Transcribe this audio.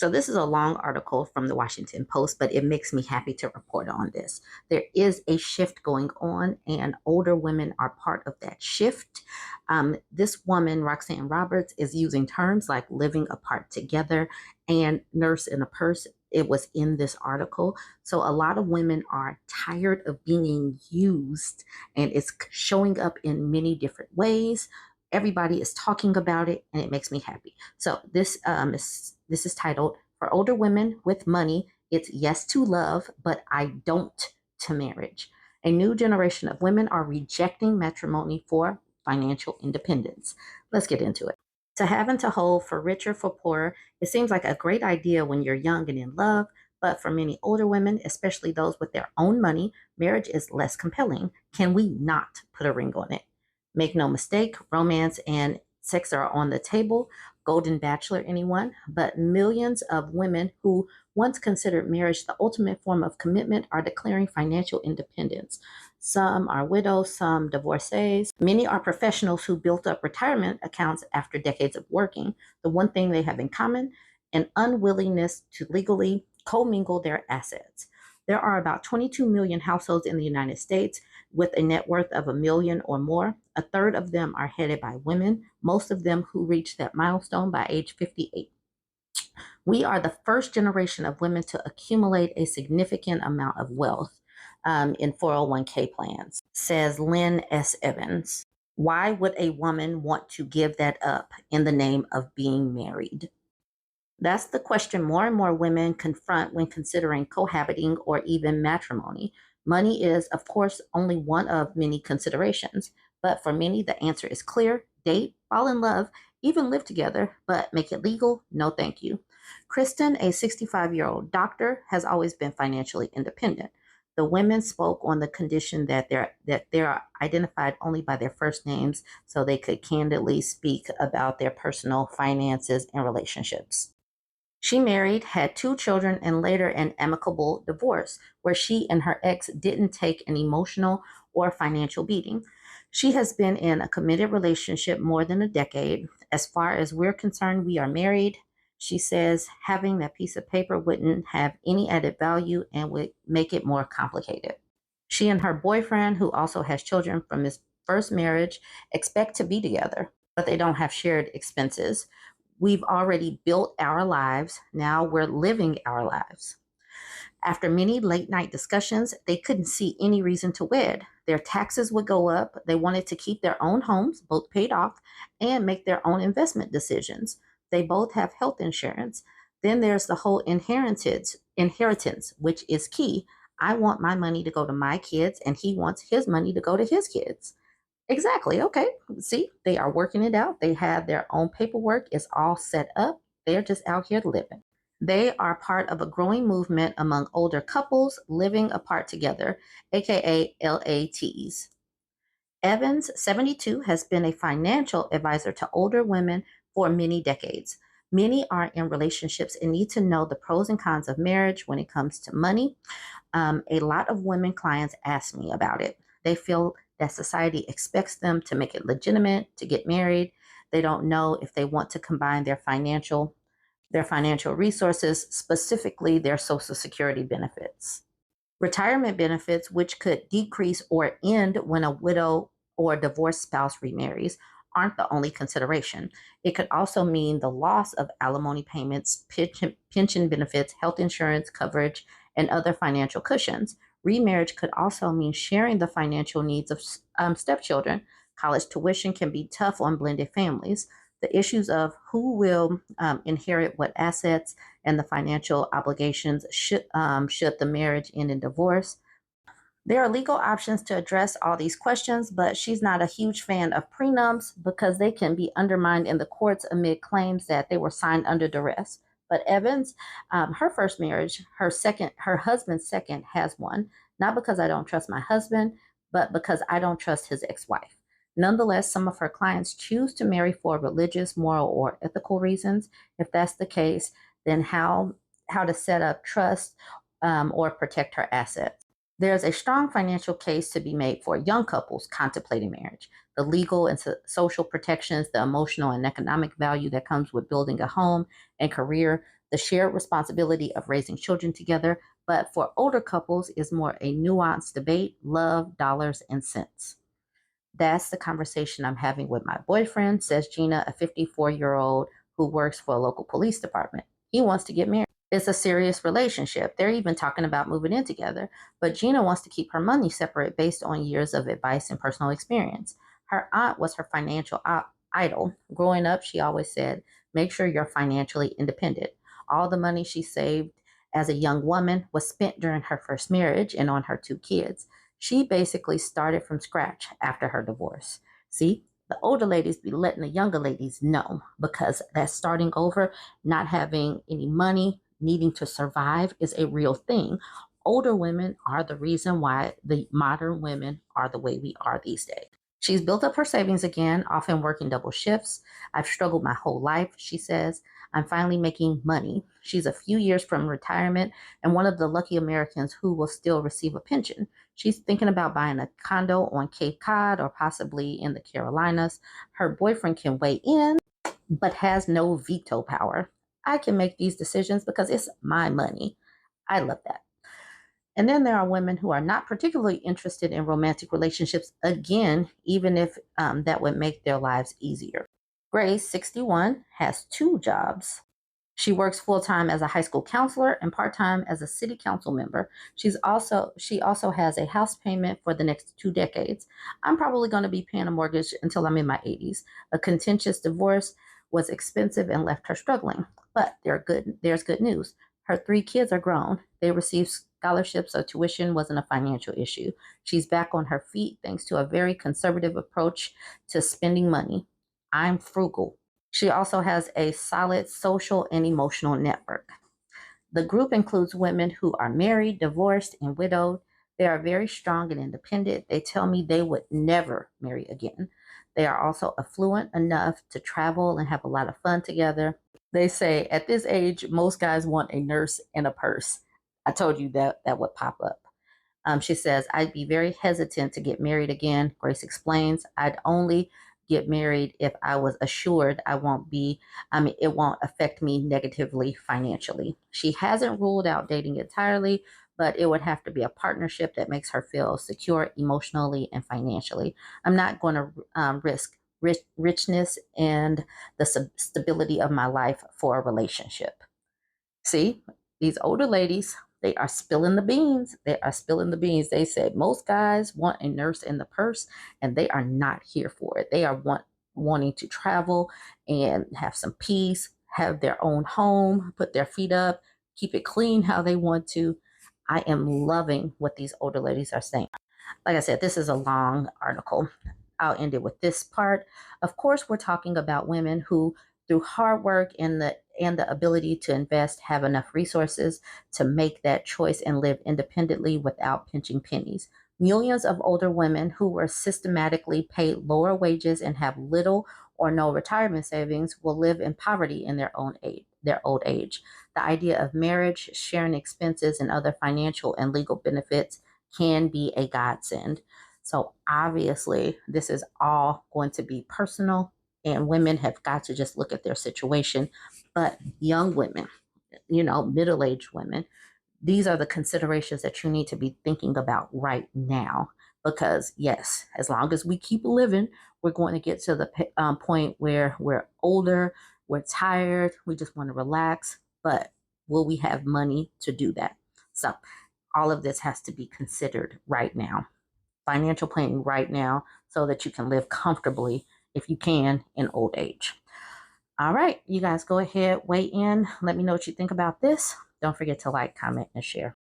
So this is a long article from the Washington Post, but it makes me happy to report on this. There is a shift going on, and older women are part of that shift. This woman, Roxanne Roberts, is using terms like living apart together and nurse in a purse. It was in this article. So a lot of women are tired of being used, and it's showing up in many different ways. Everybody is talking about it, and it makes me happy. So this is titled "For Older Women with Money, It's Yes to Love, but I Don't to Marriage." A new generation of women are rejecting matrimony for financial independence. Let's get into it. To have and to hold, for richer, for poorer, it seems like a great idea when you're young and in love, but for many older women, especially those with their own money, marriage is less compelling. Can we not put a ring on it? Make no mistake, romance and sex are on the table. Golden Bachelor, anyone? But millions of women who once considered marriage the ultimate form of commitment are declaring financial independence. Some are widows, some divorcees. Many are professionals who built up retirement accounts after decades of working. The one thing they have in common, an unwillingness to legally commingle their assets. There are about 22 million households in the United States with a net worth of a million or more. A third of them are headed by women, most of them who reach that milestone by age 58. We are the first generation of women to accumulate a significant amount of wealth in 401k plans, says Lynn S. Evans. Why would a woman want to give that up in the name of being married? That's the question more and more women confront when considering cohabiting or even matrimony. Money is, of course, only one of many considerations, but for many, the answer is clear: date, fall in love, even live together, but make it legal? No, thank you. Kristen, a 65-year-old doctor, has always been financially independent. The women spoke on the condition that they're identified only by their first names so they could candidly speak about their personal finances and relationships. She married, had two children, and later an amicable divorce where she and her ex didn't take an emotional or financial beating. She has been in a committed relationship more than a decade. As far as we're concerned, we are married. She says having that piece of paper wouldn't have any added value and would make it more complicated. She and her boyfriend, who also has children from his first marriage, expect to be together, but they don't have shared expenses. We've already built our lives. Now we're living our lives. After many late night discussions, they couldn't see any reason to wed. Their taxes would go up. They wanted to keep their own homes, both paid off, and make their own investment decisions. They both have health insurance. Then there's the whole inheritance, which is key. I want my money to go to my kids, and he wants his money to go to his kids. Exactly. Okay. See, they are working it out. They have their own paperwork. It's all set up. They're just out here living. They are part of a growing movement among older couples living apart together, aka LATs. Evans, 72, has been a financial advisor to older women for many decades. Many are in relationships and need to know the pros and cons of marriage when it comes to money. A lot of women clients ask me about it. They feel that society expects them to make it legitimate to get married. They don't know if they want to combine their financial resources, specifically their Social Security benefits. Retirement benefits, which could decrease or end when a widow or divorced spouse remarries, aren't the only consideration. It could also mean the loss of alimony payments, pension benefits, health insurance coverage, and other financial cushions. Remarriage could also mean sharing the financial needs of stepchildren. College tuition can be tough on blended families. The issues of who will inherit what assets and the financial obligations should the marriage end in divorce. There are legal options to address all these questions, but she's not a huge fan of prenups because they can be undermined in the courts amid claims that they were signed under duress. But Evans, her first marriage, her husband's second, has one. Not because I don't trust my husband, but because I don't trust his ex-wife. Nonetheless, some of her clients choose to marry for religious, moral, or ethical reasons. If that's the case, then how to set up trust or protect her assets. There's a strong financial case to be made for young couples contemplating marriage. The legal and social protections, the emotional and economic value that comes with building a home and career, the shared responsibility of raising children together, but for older couples is more a nuanced debate, love, dollars, and cents. That's the conversation I'm having with my boyfriend, says Gina, a 54-year-old who works for a local police department. He wants to get married. It's a serious relationship. They're even talking about moving in together, but Gina wants to keep her money separate based on years of advice and personal experience. Her aunt was her financial idol. Growing up, she always said, make sure you're financially independent. All the money she saved as a young woman was spent during her first marriage and on her two kids. She basically started from scratch after her divorce. See, the older ladies be letting the younger ladies know because that starting over, not having any money, needing to survive is a real thing. Older women are the reason why the modern women are the way we are these days. She's built up her savings again, often working double shifts. I've struggled my whole life, she says. I'm finally making money. She's a few years from retirement and one of the lucky Americans who will still receive a pension. She's thinking about buying a condo on Cape Cod or possibly in the Carolinas. Her boyfriend can weigh in, but has no veto power. I can make these decisions because it's my money. I love that. And then there are women who are not particularly interested in romantic relationships, again, even if that would make their lives easier. Grace, 61, has two jobs. She works full-time as a high school counselor and part-time as a city council member. She also has a house payment for the next 2 decades. I'm probably going to be paying a mortgage until I'm in my 80s. A contentious divorce was expensive and left her struggling. But there's good news. Her 3 kids are grown. They received scholarships, so tuition wasn't a financial issue. She's back on her feet thanks to a very conservative approach to spending money. I'm frugal. She also has a solid social and emotional network. The group includes women who are married, divorced, and widowed. They are very strong and independent. They tell me they would never marry again. They are also affluent enough to travel and have a lot of fun together. They say at this age, most guys want a nurse and a purse. I told you that would pop up. She says, I'd be very hesitant to get married again. Grace explains, I'd only get married if I was assured it won't affect me negatively financially. She hasn't ruled out dating entirely, but it would have to be a partnership that makes her feel secure emotionally and financially. I'm not going to risk richness and the stability of my life for a relationship. See, these older ladies, they are spilling the beans. They are spilling the beans. They said most guys want a nurse in the purse, and they are not here for it. They are wanting to travel and have some peace, have their own home, put their feet up, keep it clean how they want to. I am loving what these older ladies are saying. Like I said, this is a long article. I'll end it with this part. Of course, we're talking about women who, through hard work and the ability to invest, have enough resources to make that choice and live independently without pinching pennies. Millions of older women who were systematically paid lower wages and have little or no retirement savings will live in poverty in their old age. The idea of marriage, sharing expenses, and other financial and legal benefits can be a godsend. So obviously, this is all going to be personal, and women have got to just look at their situation. But young women, middle-aged women, these are the considerations that you need to be thinking about right now. Because yes, as long as we keep living, we're going to get to the point where we're older, we're tired, we just want to relax. But will we have money to do that? So all of this has to be considered right now. Financial planning right now so that you can live comfortably, if you can, in old age. All right, you guys go ahead, weigh in. Let me know what you think about this. Don't forget to like, comment, and share.